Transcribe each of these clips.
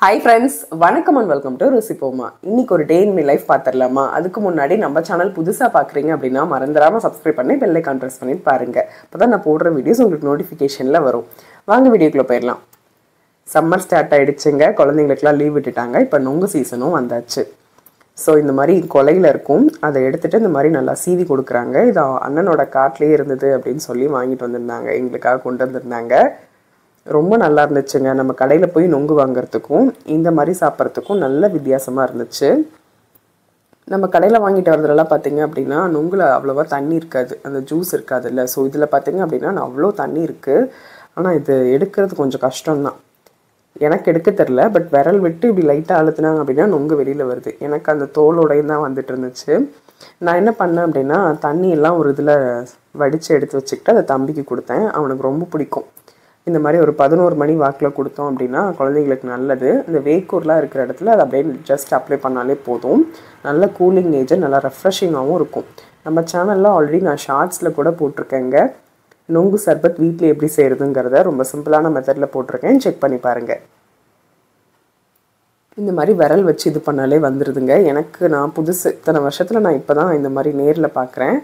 Hi friends, வணக்கம் and welcome to ருசிப்போமா. இன்னைக்கு ஒரு டே இன் மை லைஃப் பார்த்துடலாமா? அதுக்கு முன்னாடி நம்ம சேனல் புதுசா பார்க்குறீங்க அப்படின்னா மறந்துடாம சப்ஸ்கிரைப் பண்ணி பெல் ஐகான் பிரஸ் பண்ணி பாருங்க. அப்பதான் நான் போடுற வீடியோஸ் உங்களுக்கு நோட்டிஃபிகேஷன்ல வரும். வாங்க வீடியோக்குள்ள போயிடலாம். சம்மர் ஸ்டார்ட் ஆயிடுச்சுங்க. குழந்தைங்களுக்குலாம் லீவ் விட்டுட்டாங்க. இப்போ நொங்கு சீசனும் வந்தாச்சு. ஸோ இந்த மாதிரி கொலையில் இருக்கும். அதை எடுத்துகிட்டு இந்த மாதிரி நல்லா சீவி கொடுக்குறாங்க. இது அண்ணனோட காட்டிலே இருந்தது அப்படின்னு சொல்லி வாங்கிட்டு வந்திருந்தாங்க. எங்களுக்காக கொண்டு வந்திருந்தாங்க. ரொம்ப நல்லா இருந்துச்சுங்க. நம்ம கடையில் போய் நொங்கு வாங்குறதுக்கும் இந்த மாதிரி சாப்பிட்றதுக்கும் நல்ல வித்தியாசமாக இருந்துச்சு. நம்ம கடையில் வாங்கிட்டு வரதுலாம் பார்த்திங்க அப்படின்னா நொங்குல அவ்வளோவா தண்ணி இருக்காது, அந்த ஜூஸ் இருக்காதுல்ல. ஸோ இதில் பார்த்திங்க அப்படின்னா அவ்வளோ தண்ணி இருக்குது. ஆனால் இது எடுக்கிறது கொஞ்சம் கஷ்டம்தான். எனக்கு எடுக்க தெரில, பட் விரல் விட்டு இப்படி லைட்டாக அழுத்துனாங்க அப்படின்னா நொங்கு வெளியில் வருது. எனக்கு அந்த தோலோடையும் தான் வந்துட்டு இருந்துச்சு. நான் என்ன பண்ணேன் அப்படின்னா தண்ணியெல்லாம் ஒரு இதில் வடித்து எடுத்து வச்சுக்கிட்டு அதை தம்பிக்கு கொடுத்தேன். அவனுக்கு ரொம்ப பிடிக்கும். இந்த மாதிரி ஒரு 11 மணி வாக்கில் கொடுத்தோம் அப்படின்னா குழந்தைங்களுக்கு நல்லது. இந்த வேக்கூர்லாம் இருக்கிற இடத்துல அதை அப்படியே ஜஸ்ட் அப்ளை பண்ணாலே போதும். நல்ல கூலிங் நேச்சர், நல்லா ரெஃப்ரெஷிங்காகவும் இருக்கும். நம்ம சேனலில் ஆல்ரெடி நான் ஷார்ட்ஸில் கூட போட்டிருக்கேங்க. நொங்கு சர்பத் வீட்டில் எப்படி செய்கிறதுங்கிறத ரொம்ப சிம்பிளான மெத்தடில் போட்டிருக்கேன், செக் பண்ணி பாருங்கள். இந்த மாதிரி விரல் வச்சு இது பண்ணாலே வந்துடுதுங்க. நான் புதுசு, இத்தனை வருஷத்தில் நான் இப்போ தான் இந்த மாதிரி நேரில் பார்க்குறேன்.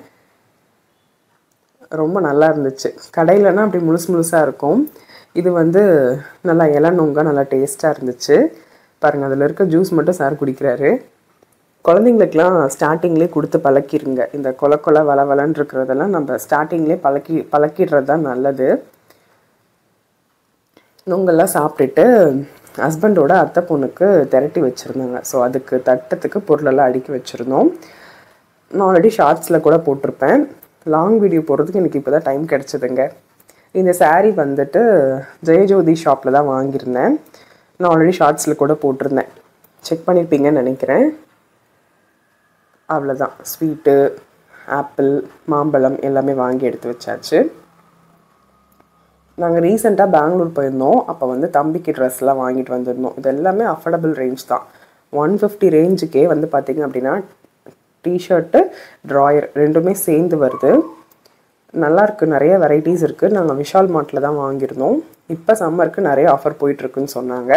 ரொம்ப நல்லா இருந்துச்சு. கடையிலனா அப்படி முழுசாக இருக்கும். இது நல்லா இளநொங்கா நல்லா டேஸ்ட்டாக இருந்துச்சு. பாருங்கள், அதில் இருக்க ஜூஸ் மட்டும் சார் குடிக்கிறாரு. குழந்தைங்களுக்கெலாம் ஸ்டார்டிங்லேயே கொடுத்து பழக்கிடுங்க. இந்த கொலை வளன்னு இருக்கிறதெல்லாம் நம்ம ஸ்டார்டிங்லேயே பழக்கிடுறது தான் நல்லது. நொங்கெல்லாம் சாப்பிட்டுட்டு ஹஸ்பண்டோட அத்தை பொண்ணுக்கு திரட்டி வச்சுருந்தாங்க. ஸோ அதுக்கு தட்டத்துக்கு பொருளெல்லாம் அடுக்கி வச்சுருந்தோம். நான் ஆல்ரெடி ஷார்ட்ஸில் கூட போட்டிருப்பேன். லாங் வீடியோ போடுறதுக்கு எனக்கு இப்போ தான் டைம் கிடச்சிதுங்க. இந்த சாரீ ஜெயஜோதி ஷாப்பில் தான் வாங்கியிருந்தேன். நான் ஆல்ரெடி ஷார்ட்ஸில் கூட போட்டிருந்தேன், செக் பண்ணியிருப்பீங்கன்னு நினைக்கிறேன். அவ்வளோதான். ஸ்வீட்டு, ஆப்பிள், மாம்பழம் எல்லாமே வாங்கி எடுத்து வச்சாச்சு. நாங்கள் ரீசெண்டாக பெங்களூர் போயிருந்தோம். அப்போ தம்பிக்கு ட்ரெஸ்லாம் வாங்கிட்டு வந்திருந்தோம். இது எல்லாமே அஃபோர்டபுள் ரேஞ்ச் தான். 150 ரேஞ்சுக்கே பார்த்திங்க அப்படின்னா டிஷர்ட்டு, ட்ராயர் ரெண்டுமே சேர்ந்து வருது. நல்லாயிருக்கு. நிறைய வெரைட்டிஸ் இருக்குது. நாங்கள் விஷால் மார்ட்டில் தான் வாங்கியிருந்தோம். இப்போ சம்மருக்கு நிறைய ஆஃபர் போயிட்டுருக்குன்னு சொன்னாங்க.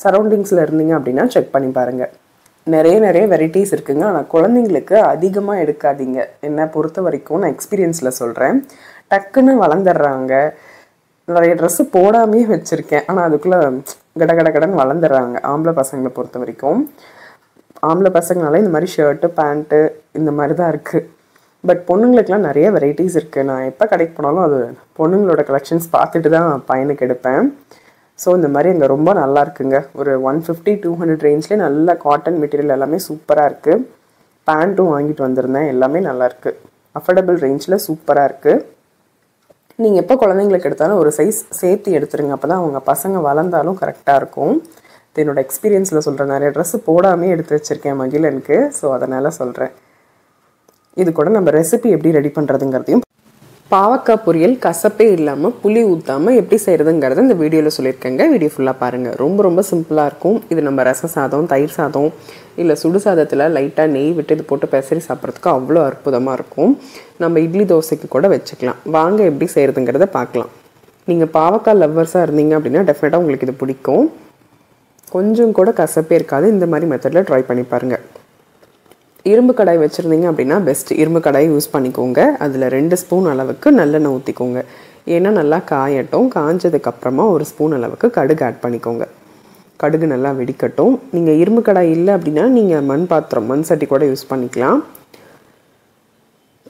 சரௌண்டிங்ஸில் இருந்தீங்க அப்படின்னா செக் பண்ணி பாருங்கள். நிறைய வெரைட்டிஸ் இருக்குங்க. ஆனால் குழந்தைங்களுக்கு அதிகமாக எடுக்காதீங்க. என்னை பொறுத்த வரைக்கும் நான் எக்ஸ்பீரியன்ஸில் சொல்கிறேன். டக்குன்னு வளர்ந்துடுறாங்க. நிறைய ட்ரெஸ்ஸு போடாமே வச்சுருக்கேன், ஆனால் அதுக்குள்ளே கடன்னு வளர்ந்துடுறாங்க. ஆம்பளை பசங்களை பொறுத்த வரைக்கும். ஆம்பளை பசங்களால இந்த மாதிரி ஷர்ட்டு, பேண்ட்டு இந்த மாதிரி தான் இருக்குது. பட் பொண்ணுங்களுக்கெலாம் நிறைய வெரைட்டிஸ் இருக்குது. நான் எப்போ கடைக்கு போனாலும் அது பொண்ணுங்களோட கலெக்ஷன்ஸ் பார்த்துட்டு தான் பையனுக்கு எடுப்பேன். ஸோ இந்த மாதிரி அங்கே ரொம்ப நல்லா இருக்குங்க. ஒரு 150-200 ரேஞ்ச்லேயே நல்ல காட்டன் மெட்டீரியல் எல்லாமே சூப்பராக இருக்குது. பேண்ட்டும் வாங்கிட்டு வந்திருந்தேன். எல்லாமே நல்லாயிருக்கு. அஃபோர்டபுள் ரேஞ்சில் சூப்பராக இருக்குது. நீங்கள் எப்போ குழந்தைங்களுக்கு எடுத்தாலும் ஒரு சைஸ் சேர்த்து எடுத்துருங்க. அப்போ தான் அவங்க பசங்க வளர்ந்தாலும் கரெக்டாக இருக்கும். என்னோட எக்ஸ்பீரியன்ஸில் சொல்கிறேன். நிறைய ட்ரெஸ்ஸு போடாமே எடுத்து வச்சுருக்கேன் மகிழனுக்கு. ஸோ அதனால் சொல்கிறேன். இது கூட நம்ம ரெசிபி எப்படி ரெடி பண்ணுறதுங்கிறதையும், பாவக்காய் பொரியல் கசப்பே இல்லாமல் புளி ஊற்றாமல் எப்படி செய்கிறதுங்கிறத இந்த வீடியோவில் சொல்லியிருக்கேங்க. வீடியோ ஃபுல்லாக பாருங்கள். ரொம்ப சிம்பிளாக இருக்கும். இது நம்ம ரச சாதம், தயிர் சாதம், இல்லை சுடு சாதத்தில் லைட்டாக நெய் விட்டு இது போட்டு பெசரி சாப்பிட்றதுக்கு அவ்வளோ அற்புதமாக இருக்கும். நம்ம இட்லி தோசைக்கு கூட வச்சுக்கலாம். வாங்க எப்படி செய்கிறதுங்கிறத பார்க்கலாம். நீங்கள் பாவக்காய் லவ்வர்ஸாக இருந்தீங்க அப்படின்னா டெஃபினட்டாக உங்களுக்கு இது பிடிக்கும். கொஞ்சம் கூட கசப்பே இருக்காது. இந்த மாதிரி மெத்தடில் ட்ரை பண்ணி பாருங்கள். இரும்பு கடாய் வச்சுருந்தீங்க அப்படின்னா பெஸ்ட். இரும்பு கடாய் யூஸ் பண்ணிக்கோங்க. அதில் 2 ஸ்பூன் அளவுக்கு நல்லெண்ணெய் ஊற்றிக்கோங்க. ஏன்னா நல்லா காயட்டும். காஞ்சதுக்கப்புறமா 1 ஸ்பூன் அளவுக்கு கடுகு ஆட் பண்ணிக்கோங்க. கடுகு நல்லா வெடிக்கட்டும். நீங்கள் இரும்பு கடாய் இல்லை அப்படின்னா நீங்கள் மண் சட்டி கூட யூஸ் பண்ணிக்கலாம்.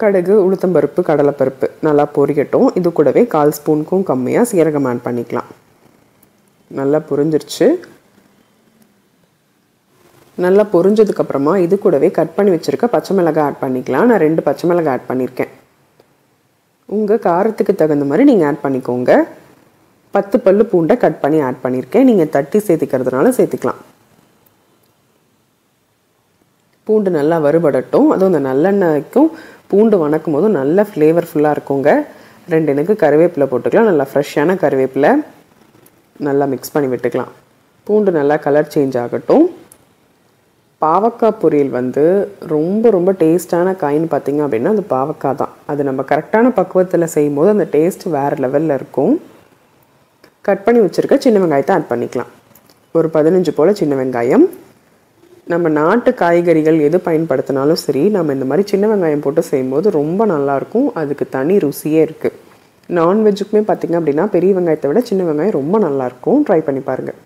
கடுகு, உளுத்தம்பருப்பு, கடலைப்பருப்பு நல்லா பொரியட்டும். இது கூடவே 1/4 ஸ்பூனுக்கும் கம்மியாக சீரகம் ஆட் பண்ணிக்கலாம். நல்லா பொரிஞ்சிருச்சு. நல்லா பொரிஞ்சதுக்கப்புறமா இது கூடவே கட் பண்ணி வச்சுருக்க பச்சை மிளகாய் ஆட் பண்ணிக்கலாம். நான் 2 பச்சை மிளகாய் ஆட் பண்ணியிருக்கேன். உங்கள் காரத்துக்கு தகுந்த மாதிரி நீங்கள் ஆட் பண்ணிக்கோங்க. 10 பல்லு பூண்டை கட் பண்ணி ஆட் பண்ணியிருக்கேன். நீங்கள் தட்டி சேர்த்துக்கிறதுனால சேர்த்துக்கலாம். பூண்டு நல்லா வறுபடட்டும். அதுவும் இந்த நல்லெண்ணெய்க்கும் பூண்டு வணக்கும் போதும் நல்ல ஃப்ளேவர்ஃபுல்லாக இருக்குங்க. 2 எனக்கு கருவேப்பிலை போட்டுக்கலாம். நல்லா ஃப்ரெஷ்ஷான கருவேப்பிலை நல்லா மிக்ஸ் பண்ணி விட்டுக்கலாம். பூண்டு நல்லா கலர் சேஞ்ச் ஆகட்டும். பாவக்காய் பொரியல் ரொம்ப டேஸ்டான காயின்னு பார்த்திங்க அப்படின்னா அது பாவக்காய் தான். அது நம்ம கரெக்டான பக்குவத்தில் செய்யும்போது அந்த டேஸ்ட் வேறு லெவலில் இருக்கும். கட் பண்ணி வச்சுருக்க சின்ன வெங்காயத்தை ஆட் பண்ணிக்கலாம். ஒரு 15 போல் சின்ன வெங்காயம். நம்ம நாட்டு காய்கறிகள் எது பயன்படுத்தினாலும் சரி, நம்ம இந்த மாதிரி சின்ன வெங்காயம் போட்டு செய்யும்போது ரொம்ப நல்லாயிருக்கும். அதுக்கு தனி ருசியே இருக்குது. நான்வெஜ்ஜுக்குமே பார்த்திங்க அப்படின்னா பெரிய வெங்காயத்தை விட சின்ன வெங்காயம் ரொம்ப நல்லாயிருக்கும். ட்ரை பண்ணி பாருங்கள்.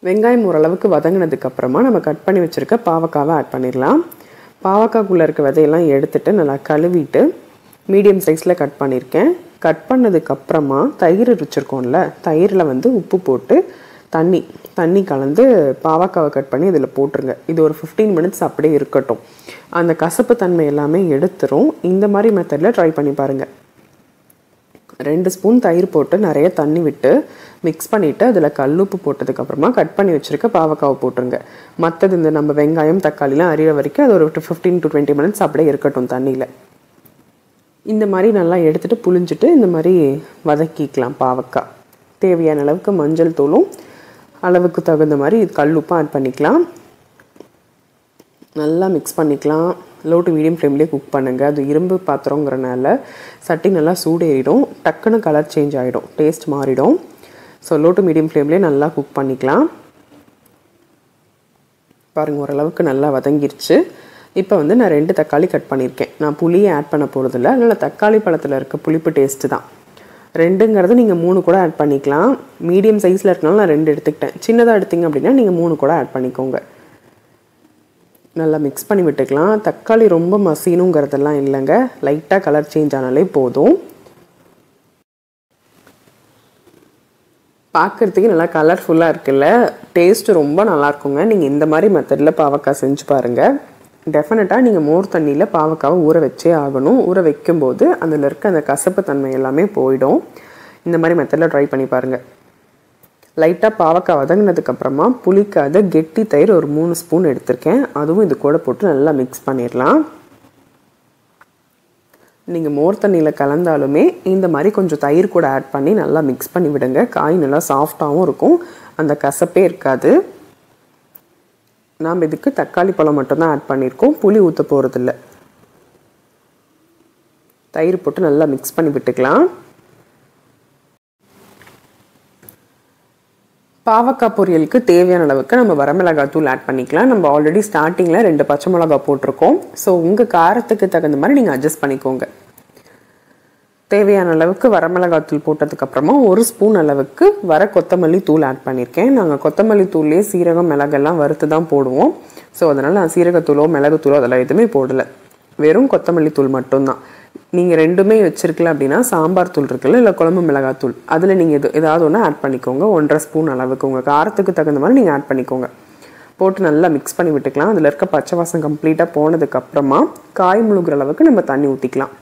வெங்காயம் ஓரளவுக்கு வதங்கினதுக்கப்புறமா நம்ம கட் பண்ணி வச்சுருக்க பாவக்காவை ஆட் பண்ணிடலாம். பாவக்காய்க்குள்ளே இருக்க விதையெல்லாம் எடுத்துகிட்டு நல்லா கழுவிட்டு மீடியம் சைஸில் கட் பண்ணியிருக்கேன். கட் பண்ணதுக்கப்புறமா தயிர் வச்சுருக்கோம்ல, தயிரில் வந்து உப்பு போட்டு தண்ணி கலந்து பாவக்காவை கட் பண்ணி இதில் போட்டுருங்க. இது ஒரு 15 மினிட்ஸ் அப்படியே இருக்கட்டும். அந்த கசப்பு தன்மை எல்லாமே எடுத்துரும். இந்த மாதிரி மெத்தடில் ட்ரை பண்ணி பாருங்கள். 2 ஸ்பூன் தயிர் போட்டு நிறைய தண்ணி விட்டு மிக்ஸ் பண்ணிவிட்டு அதில் கல்லுப்பு போட்டதுக்கப்புறமா கட் பண்ணி வச்சுருக்க பாவக்காவை போட்டுருங்க. மற்றது இந்த நம்ம வெங்காயம் தக்காளிலாம் அரியிற வரைக்கும் அது ஒரு 15 to 20 மினிட்ஸ் அப்படியே இருக்கட்டும் தண்ணியில். இந்த மாதிரி நல்லா எடுத்துகிட்டு புளிஞ்சிட்டு இந்த மாதிரி வதக்கிக்கலாம். பாவக்காய் தேவையான அளவுக்கு மஞ்சள் தூளும் அளவுக்கு தகுந்த மாதிரி கல்லுப்பும் ஆட் பண்ணிக்கலாம். நல்லா மிக்ஸ் பண்ணிக்கலாம். லோ டு மீடியம் ஃப்ளேம்லேயே குக் பண்ணுங்கள். அது இரும்பு பாத்திரங்கிறனால சட்டி நல்லா சூடேறிடும், டக்குன்னு கலர் சேஞ்ச் ஆகிடும், டேஸ்ட் மாறிடும். ஸோ லோ டு மீடியம் ஃப்ளேம்லேயே நல்லா குக் பண்ணிக்கலாம். பாருங்கள், ஓரளவுக்கு நல்லா வதங்கிருச்சு. இப்போ வந்து நான் 2 தக்காளி கட் பண்ணியிருக்கேன். நான் புளியை ஆட் பண்ண போகிறதில்ல, அதனால் தக்காளி பழத்தில் இருக்க புளிப்பு டேஸ்ட்டு தான். 2ங்கிறது நீங்கள் 3 கூட ஆட் பண்ணிக்கலாம். மீடியம் சைஸில் இருக்கனால நான் 2 எடுத்துக்கிட்டேன். சின்னதாக எடுத்திங்க அப்படின்னா நீங்கள் 3 கூட ஆட் பண்ணிக்கோங்க. நல்லா மிக்ஸ் பண்ணி விட்டுக்கலாம். தக்காளி ரொம்ப மசியணுங்கிறதெல்லாம் இல்லைங்க, லைட்டாக கலர் சேஞ்ச் ஆனாலே போதும். பார்க்குறதுக்கு நல்லா கலர்ஃபுல்லாக இருக்குல்ல, டேஸ்ட்டு ரொம்ப நல்லாயிருக்குங்க. நீங்கள் இந்த மாதிரி மெத்தடில் பாவக்காய் செஞ்சு பாருங்கள். டெஃபினட்டாக நீங்கள் மோர் தண்ணியில் பாவக்காவை ஊற வச்சே ஆகணும். ஊற வைக்கும்போது அதில் இருக்க அந்த கசப்பு தன்மை எல்லாமே போயிடும். இந்த மாதிரி மெத்தடில் ட்ரை பண்ணி பாருங்கள். லைட்டாக பாவக்காய் வதங்கினதுக்கப்புறமா புளிக்காத கெட்டி தயிர் ஒரு 3 ஸ்பூன் எடுத்திருக்கேன். அதுவும் இது கூட போட்டு நல்லா மிக்ஸ் பண்ணிடலாம். நீங்கள் மோர் தண்ணியில் கலந்தாலுமே இந்த மாதிரி கொஞ்சம் தயிர் கூட ஆட் பண்ணி நல்லா மிக்ஸ் பண்ணி விடுங்க. காய் நல்லா சாஃப்டாகவும் இருக்கும், அந்த கசப்பே இருக்காது. நாம் இதுக்கு தக்காளி பழம் மட்டும்தான் ஆட் பண்ணியிருக்கோம், புளி ஊற்ற போகிறதில்ல. தயிர் போட்டு நல்லா மிக்ஸ் பண்ணி விட்டுக்கலாம். பாவக்காய் பொரியலுக்கு தேவையான அளவுக்கு நம்ம வரமிளகாய் தூள் ஆட் பண்ணிக்கலாம். நம்ம ஆல்ரெடி ஸ்டார்டிங்கில் 2 பச்சை மிளகாய் போட்டிருக்கோம். ஸோ உங்கள் காரத்துக்கு தகுந்த மாதிரி நீங்கள் அட்ஜஸ்ட் பண்ணிக்கோங்க. தேவையான அளவுக்கு வரமிளகாய் தூள் போட்டதுக்கப்புறமா 1 ஸ்பூன் அளவுக்கு கொத்தமல்லி தூள் ஆட் பண்ணியிருக்கேன். நாங்கள் கொத்தமல்லி தூள்லேயே சீரகம் மிளகெல்லாம் வறுத்து தான் போடுவோம். ஸோ அதனால் நான் சீரகத்தூளோ மிளகுத்தூளோ அதெல்லாம் எதுவுமே போடலை, வெறும் கொத்தமல்லி தூள் மட்டும்தான். நீங்கள் 2மே வச்சுருக்கல அப்படின்னா சாம்பார் தூள் இருக்குல்ல, இல்லை குழம்பு மிளகாய் தூள், அதில் நீங்கள் ஏதாவது ஒன்று ஆட் பண்ணிக்கோங்க. 1.5 ஸ்பூன் அளவுக்கு உங்கள் காரத்துக்கு தகுந்த மாதிரி நீங்கள் ஆட் பண்ணிக்கோங்க. போட்டு நல்லா மிக்ஸ் பண்ணி விட்டுக்கலாம். அதில் இருக்க பச்சை வாசம் கம்ப்ளீட்டாக போனதுக்கப்புறமா காய் முழுகிற அளவுக்கு நம்ம தண்ணி ஊற்றிக்கலாம்.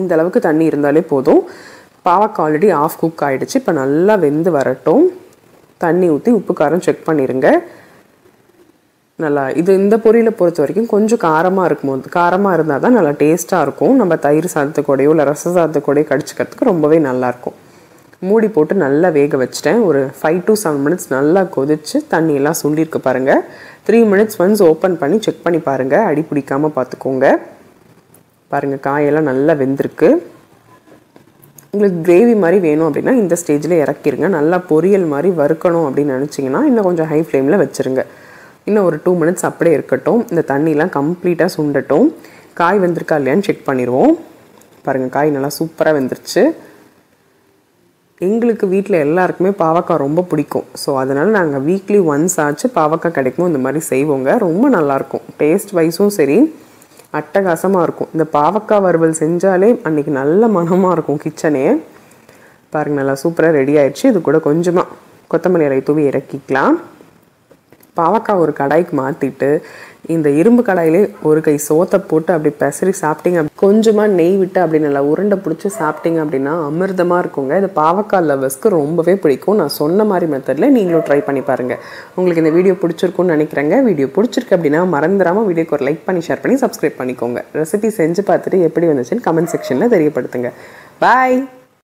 இந்த அளவுக்கு தண்ணி இருந்தாலே போதும். பாவக்காய் ஆல்ரெடி ஆஃப் குக் ஆகிடுச்சு. இப்போ நல்லா வெந்து வரட்டும். தண்ணி ஊற்றி உப்பு காரம் செக் பண்ணிடுங்க. நல்லா இந்த பொரியலை பொறுத்த வரைக்கும் கொஞ்சம் காரமாக இருந்தால் தான் நல்லா டேஸ்ட்டாக இருக்கும். நம்ம தயிர் சாதத்துக்கூடையோ இல்லை ரச சாதத்துக்கூடையோ கடிச்சிக்கிறதுக்கு ரொம்பவே நல்லாயிருக்கும். மூடி போட்டு நல்லா வேக வச்சிட்டேன். ஒரு 5 to 7 மினிட்ஸ் நல்லா கொதிச்சு தண்ணியெல்லாம் சுண்டிருக்கு பாருங்கள். 3 மினிட்ஸ் ஒன்ஸ் ஓப்பன் பண்ணி செக் பண்ணி பாருங்கள், அடி பிடிக்காமல் பார்த்துக்கோங்க. பாருங்கள், காயெல்லாம் நல்லா வெந்திருக்கு. உங்களுக்கு கிரேவி மாதிரி வேணும் அப்படின்னா இந்த ஸ்டேஜில் இறக்கிருங்க. நல்லா பொரியல் மாதிரி வறுக்கணும் அப்படின்னு நினச்சிங்கன்னா இன்னும் கொஞ்சம் ஹை ஃப்ளேமில் வச்சுருங்க. இன்னும் ஒரு 2 மினிட்ஸ் அப்படியே இருக்கட்டும். இந்த தண்ணியெலாம் கம்ப்ளீட்டாக சுண்டட்டும். காய் வெந்திருக்கா இல்லையான்னு செக் பண்ணிடுவோம். பாருங்கள், காய் நல்லா சூப்பராக வெந்துருச்சு. எங்களுக்கு வீட்டில் எல்லாருக்குமே பாவக்காய் ரொம்ப பிடிக்கும். ஸோ அதனால் நாங்கள் வீக்லி ஒன்ஸ் ஆச்சு பாவக்காய் கிடைக்கும் இந்த மாதிரி செய்வோங்க. ரொம்ப நல்லாயிருக்கும். டேஸ்ட் வைஸும் சரி அட்டகாசமாக இருக்கும். இந்த பாவக்காய் வறுவல் செஞ்சாலே அன்றைக்கி நல்ல மனமாக இருக்கும் கிச்சனே. பாருங்கள், நல்லா சூப்பராக ரெடி ஆயிடுச்சு. இது கூட கொஞ்சமாக கொத்தமல்லி இலை தூவி இறக்கிக்கலாம். பாவக்காய் ஒரு கடாய்க்கு மாற்றிட்டு இந்த இரும்பு கடாயிலே ஒரு கை சோத்தை போட்டு அப்படி பெசரி சாப்பிட்டீங்க, கொஞ்சமாக நெய் விட்டு அப்படி நல்லா உருண்டை பிடிச்சி சாப்பிட்டீங்க அப்படின்னா அமிர்தமாக இருக்குங்க. இது பாவக்காய் லவர்ஸ்க்கு ரொம்பவே பிடிக்கும். நான் சொன்ன மாதிரி மெத்தடில் நீங்களும் ட்ரை பண்ணி பாருங்கள். உங்களுக்கு இந்த வீடியோ பிடிச்சிருக்குன்னு நினைக்கிறேங்க. வீடியோ பிடிச்சிருக்கு அப்படின்னா மறந்துடாமல் வீடியோக்கு ஒரு லைக் பண்ணி ஷேர் பண்ணி சப்ஸ்கிரைப் பண்ணிக்கோங்க. ரெசிபி செஞ்சு பார்த்துட்டு எப்படி வந்துச்சுன்னு கமெண்ட் செக்ஷனில் தெரியப்படுத்துங்க. பாய்.